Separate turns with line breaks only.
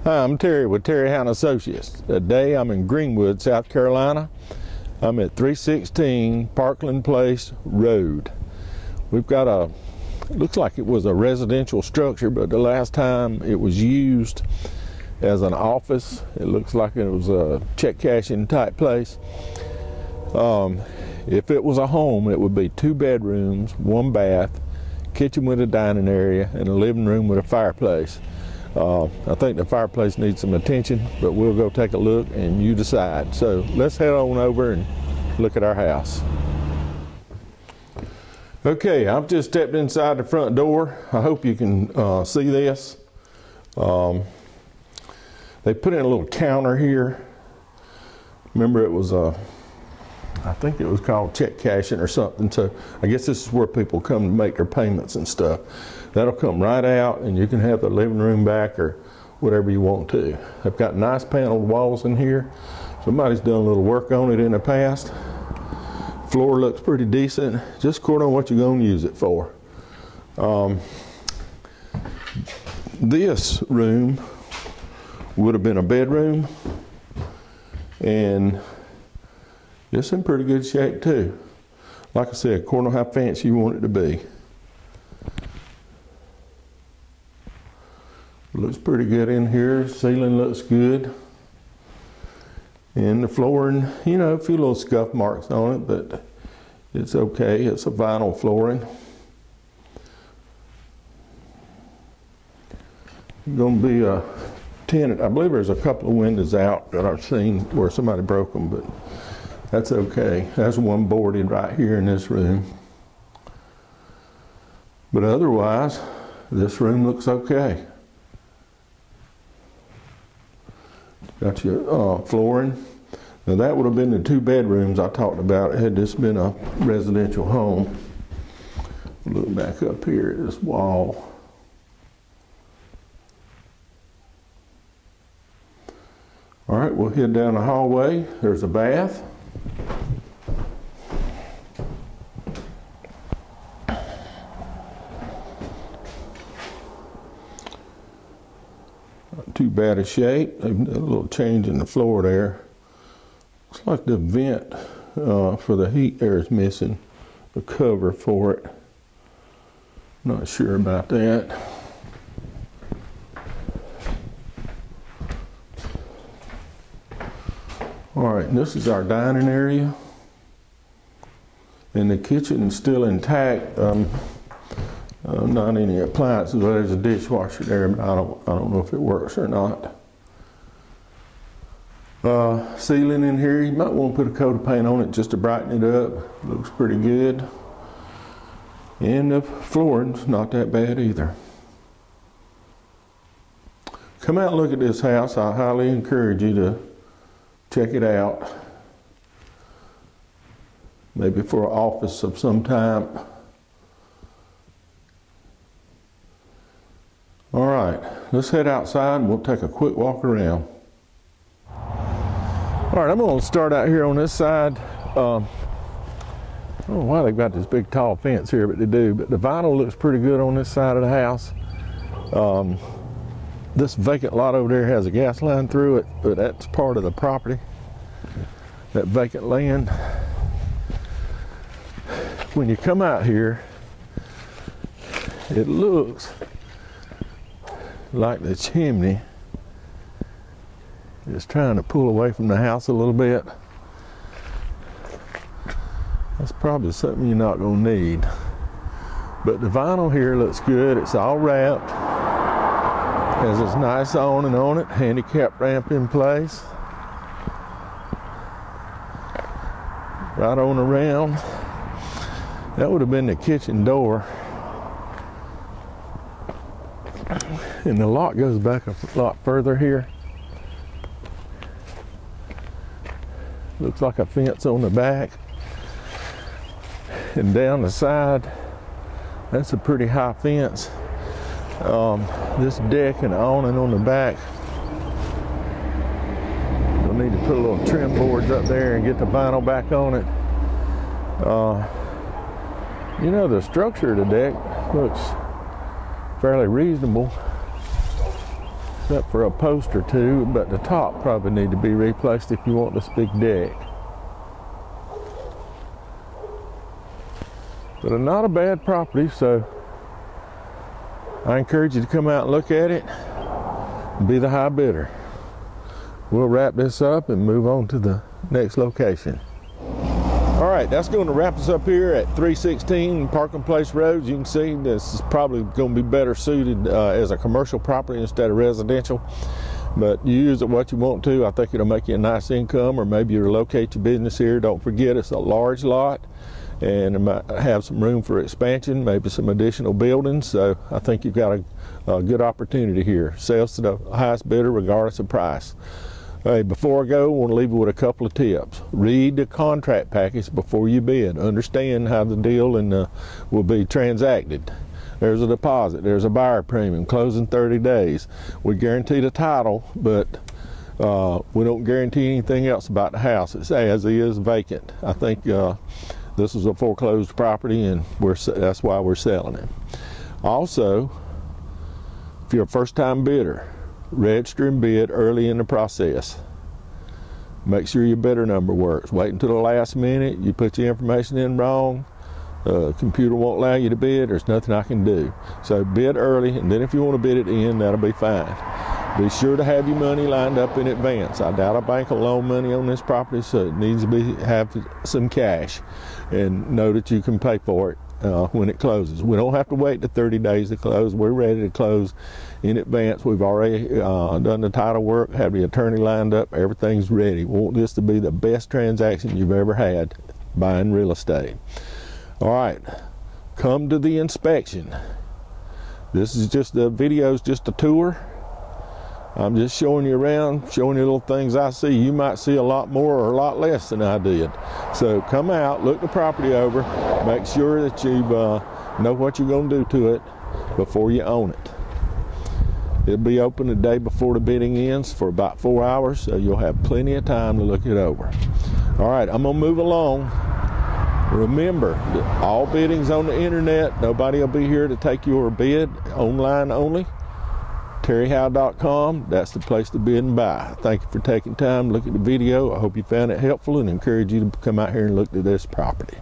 Hi, I'm Terry with Terry Hound Associates. Today I'm in Greenwood, South Carolina. I'm at 316 Parkland Place Road. We've got looks like it was a residential structure, but the last time it was used as an office, it looks like it was a check cashing type place. If it was a home, it would be 2 bedrooms, 1 bath, kitchen with a dining area, and a living room with a fireplace. I think the fireplace needs some attention, but we'll go take a look and you decide. So let's head on over and look at our house. Okay, I've just stepped inside the front door. I hope you can see this. They put in a little counter here. Remember, it was I think it was called check cashing or something. So I guess this is where people come to make their payments and stuff. That'll come right out, and you can have the living room back or whatever you want to. They've got nice paneled walls in here. Somebody's done a little work on it in the past. Floor looks pretty decent, just according on what you're going to use it for. This room would have been a bedroom, and it's in pretty good shape too. Like I said, according on how fancy you want it to be. Looks pretty good in here. Ceiling looks good. And the flooring, you know, a few little scuff marks on it, but it's okay. It's a vinyl flooring. Going to be a tenant. I believe there's a couple of windows out that I've seen where somebody broke them, but that's okay. That's one boarded right here in this room. But otherwise, this room looks okay. Got your flooring. Now that would have been the 2 bedrooms I talked about had this been a residential home. Look back up here at this wall. All right, we'll head down the hallway. There's a bath. Not too bad a shape. They've done a little change in the floor there. Looks like the vent for the heat there is missing. The cover for it. Not sure about that. All right, this is our dining area. And the kitchen is still intact. Not any appliances, but there's a dishwasher there, but I don't know if it works or not. Ceiling in here, you might want to put a coat of paint on it just to brighten it up. Looks pretty good. And the flooring's not that bad either. Come out and look at this house. I highly encourage you to check it out. Maybe for an office of some type. All right, let's head outside and we'll take a quick walk around. All right, I'm going to start out here on this side. I don't know why they've got this big tall fence here, but they do. But the vinyl looks pretty good on this side of the house. This vacant lot over there has a gas line through it, but that's part of the property, that vacant land. When you come out here, it looks like the chimney is trying to pull away from the house a little bit. That's probably something you're not going to need. But the vinyl here looks good. It's all wrapped. Has this nice awning on it. Handicap ramp in place. Right on around. That would have been the kitchen door. And the lot goes back a lot further here. Looks like a fence on the back. And down the side, that's a pretty high fence. This deck and awning on the back. You'll need to put a little trim boards up there and get the vinyl back on it. You know, the structure of the deck looks fairly reasonable. except for a post or two, but the top probably need to be replaced if you want this big deck. But not a bad property, so I encourage you to come out and look at it and be the high bidder. We'll wrap this up and move on to the next location. All right, that's going to wrap us up here at 316 Parkland Place Road. You can see this is probably going to be better suited as a commercial property instead of residential. But you use it what you want to. I think it'll make you a nice income, or maybe you relocate your business here. Don't forget, it's a large lot and it might have some room for expansion, maybe some additional buildings. So I think you've got a good opportunity here. Sales to the highest bidder regardless of price. Hey, before I go, I want to leave you with a couple of tips. Read the contract package before you bid. Understand how the deal will be transacted. There's a deposit, there's a buyer premium, closing 30 days. We guarantee the title, but we don't guarantee anything else about the house. It's as is, vacant. I think this is a foreclosed property, and that's why we're selling it. Also, if you're a first-time bidder, register and bid early in the process. Make sure your bidder number works. Wait until the last minute. You put your information in wrong, the computer won't allow you to bid. There's nothing I can do. So bid early, and then if you want to bid at the end, that'll be fine. Be sure to have your money lined up in advance. I doubt a bank will loan money on this property, so it needs to have some cash, and know that you can pay for it when it closes. We don't have to wait the 30 days to close. We're ready to close in advance. We've already done the title work, have the attorney lined up, everything's ready. We want this to be the best transaction you've ever had buying real estate. All right, come to the inspection. This is just the video's just a tour. I'm just showing you around, showing you little things I see. You might see a lot more or a lot less than I did. So come out, look the property over, make sure that you know what you're going to do to it before you own it. It'll be open the day before the bidding ends for about 4 hours, so you'll have plenty of time to look it over. All right, I'm going to move along. Remember, all bidding's on the internet. Nobody will be here to take your bid, online only. terryhowe.com, that's the place to bid and buy. Thank you for taking time to look at the video. I hope you found it helpful and encourage you to come out here and look at this property.